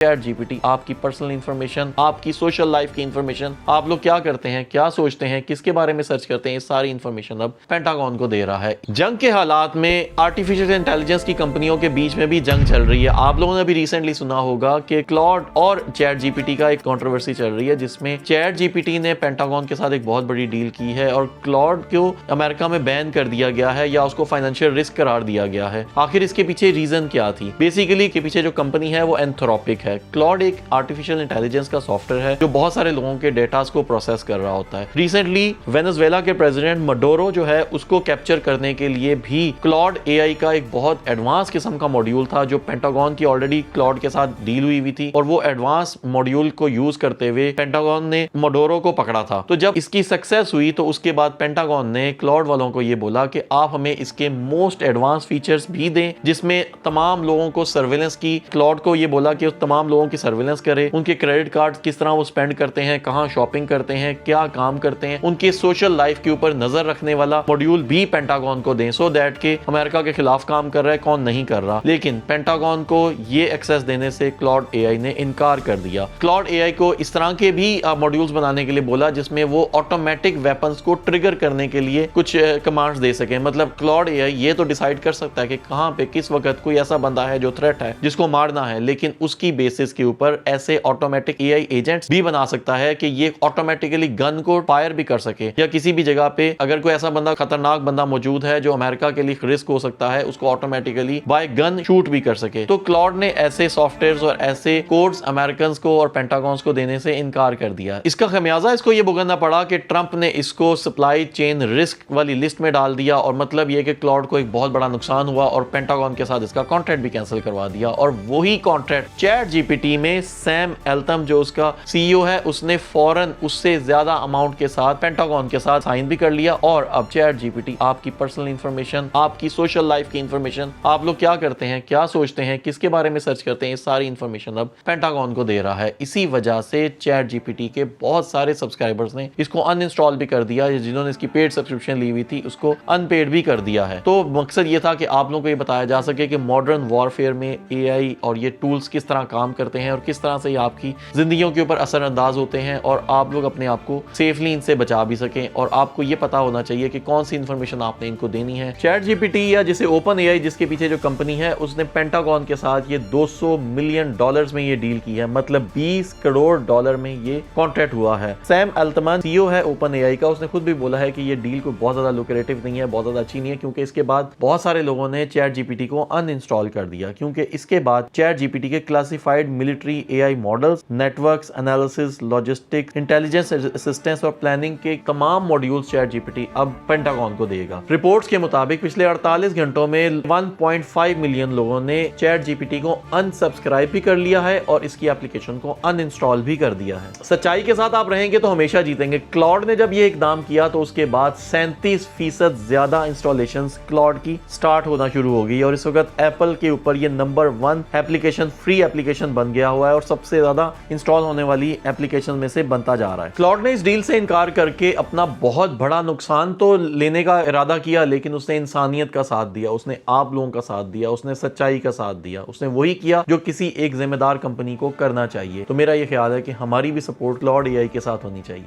Chat GPT आपकी personal information, आपकी social life की इंफॉर्मेशन, आप लोग क्या करते हैं, क्या सोचते हैं, किसके बारे में सर्च करते हैं, ये सारी इंफॉर्मेशन अब पेंटागन को दे रहा है। जंग के हालात में आर्टिफिशियल इंटेलिजेंस की कंपनियों के बीच में भी जंग चल रही है। आप लोगों ने भी रिसेंटली सुना होगा कि क्लॉड और चैट जीपीटी का एक कंट्रोवर्सी चल रही है, जिसमें चैट जीपीटी ने पेंटागन के साथ एक बहुत बड़ी डील की है और क्लॉड को अमेरिका में बैन कर दिया गया है या उसको फाइनेंशियल रिस्क करार दिया गया है। आखिर इसके पीछे रीजन क्या थी? बेसिकली के पीछे जो कंपनी है वो एंथ्रोपिक है। क्लॉड एक आर्टिफिशियल इंटेलिजेंस का सॉफ्टवेयर है जो बहुत सारे लोगों के डेटास को प्रोसेस कर रहा होता है। रिसेंटली वेनेजुएला के प्रेसिडेंट मडोरो जो है उसको कैप्चर करने के लिए भी क्लॉड एआई का एक बहुत एडवांस किस्म का मॉड्यूल था जो पेंटागन की ऑलरेडी क्लॉड के साथ डील हुई हुई थी और वो एडवांस मॉड्यूल को यूज करते हुए पेंटागन ने मडोरो को पकड़ा था। तो जब इसकी सक्सेस हुई तो उसके बाद पेंटागन ने क्लॉड वालों को ये बोला कि आप हमें इसके मोस्ट एडवांस फीचर्स भी दें, जिसमें तमाम लोगों को सर्वेलेंस की, क्लॉड को ये बोला कि तमाम लोगों की सर्वेलेंस करे, उनके क्रेडिट कार्ड किस तरह वो स्पेंड करते हैं, कहां शॉपिंग करते हैं, क्या काम करते हैं, उनके सोशल लाइफ के ऊपर नजर रखने वाला मॉड्यूल भी पेंटागन को दें, सो दैट के अमेरिका के खिलाफ काम कर रहा है, कौन नहीं कर रहा। लेकिन पेंटागन को ये एक्सेस देने से क्लॉड एआई ने इनकार कर दिया। क्लॉड एआई को इस तरह के भी मॉड्यूल्स बनाने के लिए बोला जिसमें वो ऑटोमेटिक वेपन्स को ट्रिगर करने के लिए कुछ कमांड्स दे सके। मतलब क्लॉड एआई ये तो डिसाइड कर सकता है कि कहां पे किस वक्त कोई ऐसा बंदा है जो थ्रेट है जिसको मारना है, लेकिन उसकी बेसिस के ऊपर ऐसे ऑटोमेटिक एआई एजेंट्स भी बना सकता है कि ये ऑटोमेटिकली गन को फायर भी कर सके, या किसी भी जगह पे अगर कोई ऐसा बंदा, खतरनाक बंदा मौजूद है जो अमेरिका के लिए रिस्क हो सकता है, उसको ऑटोमेटिकली बाय गन शूट भी कर सके। तो क्लॉड ने ऐसे सॉफ्टवेयर और ऐसे कोड्स अमेरिकन को और पेंटागन को देने से इनकार कर दिया। इसका खमियाजा इसको ये भुगतना पड़ा कि ट्रंप ने इसको सप्लाई चेन रिस्क वाली लिस्ट में डाल दिया और मतलब ये कि क्लॉड को एक बहुत बड़ा नुकसान हुआ और पेंटागन के साथ इसका कॉन्ट्रैक्ट भी कैंसिल करवा दिया। और वही कॉन्ट्रैक्ट चैट जीपीटी में सैम एल्टम जो उसका सीईओ है उसने फौरन उससे ज्यादा अमाउंट के साथ पेंटागन के साथ साइन भी कर लिया। और अब चैट जीपीटी आपकी पर्सनल इंफॉर्मेशन, आपकी सोशल लाइफ की इंफॉर्मेशन, आप लोग क्या करते हैं, क्या सोचते हैं, किसके बारे में सर्च करते हैं, ये सारी इंफॉर्मेशन अब पेंटागन को दे रहा है। इसी वजह से चैट जीपीटी के बहुत सारे सब्सक्राइबर्स ने इसको अनइंस्टॉल भी कर दिया, जिन्होंने इसकी पेड सब्सक्रिप्शन ली हुई थी उसको अनपेड भी कर दिया है। तो मकसद ये था कि आप लोगों को ये बताया जा सके कि मॉडर्न वॉरफेयर में एआई और ये टूल्स किस तरह काम करते हैं और किस तरह से ये आपकी जिंदगियों के ऊपर असरअंदाज होते हैं और आप लोग अपने आप को सेफली इनसे बचा भी सकें। और आपको ये पता होना चाहिए कि कौन सी इंफॉर्मेशन आपने इनको देनी है। चैट जीपीटी या जिसे ओपन एआई जिसके पीछे जो कंपनी है उसने पेंटागन के साथ ये $200 मिलियन में ये डील की है, मतलब $20 करोड़ में ये कॉन्ट्रैक्ट हुआ है। सैम अल्टमन सीईओ है ओपन एआई का, उसने खुद भी बोला है कि ये डील को बहुत ज्यादा लुक्रेटिव नहीं है, बहुत ज्यादा अच्छी नहीं है, क्योंकि इसके बाद बहुत सारे लोगों ने चैट जीपीटी को अनइंस्टॉल कर दिया, क्योंकि इसके बाद चैट जीपीटी के classified military AI models, networks analysis, logistic, intelligence assistance और प्लानिंग के तमाम मॉड्यूल्स चैट जीपीटी अब पेंटागन को देगा। रिपोर्ट्स के मुताबिक पिछले 48 घंटों में 1.5 मिलियन लोगों ने चैट जीपीटी को अनसब्सक्राइब भी कर लिया है और इसकी एप्लीकेशन को अनइंस्टॉल भी कर दिया है। सच्चाई के साथ आप रहेंगे तो हमेशा जीतेंगे। क्लॉड ने जब ये इकदाम किया तो उसके बाद 37% ज्यादा इंस्टॉलेशंस क्लॉड की स्टार्ट होना शुरू हो गई और इस वक्त एप्पल के ऊपर ये नंबर 1 एप्लीकेशन, फ्री एप्लीकेशन बन गया हुआ है और सबसे ज्यादा इंस्टॉल होने वाली एप्लीकेशन में से बनता जा रहा है। क्लॉड ने इस डील से इनकार करके अपना बहुत बड़ा नुकसान तो लेने का इरादा किया, लेकिन उसने इंसानियत का साथ दिया, उसने आप लोगों का साथ दिया, उसने सच्चाई का साथ दिया, उसने वही किया जो किसी एक जिम्मेदार कंपनी को करना चाहिए। तो मेरा ये ख्याल है कि हमारी भी सपोर्ट क्लॉड एआई के साथ होनी चाहिए।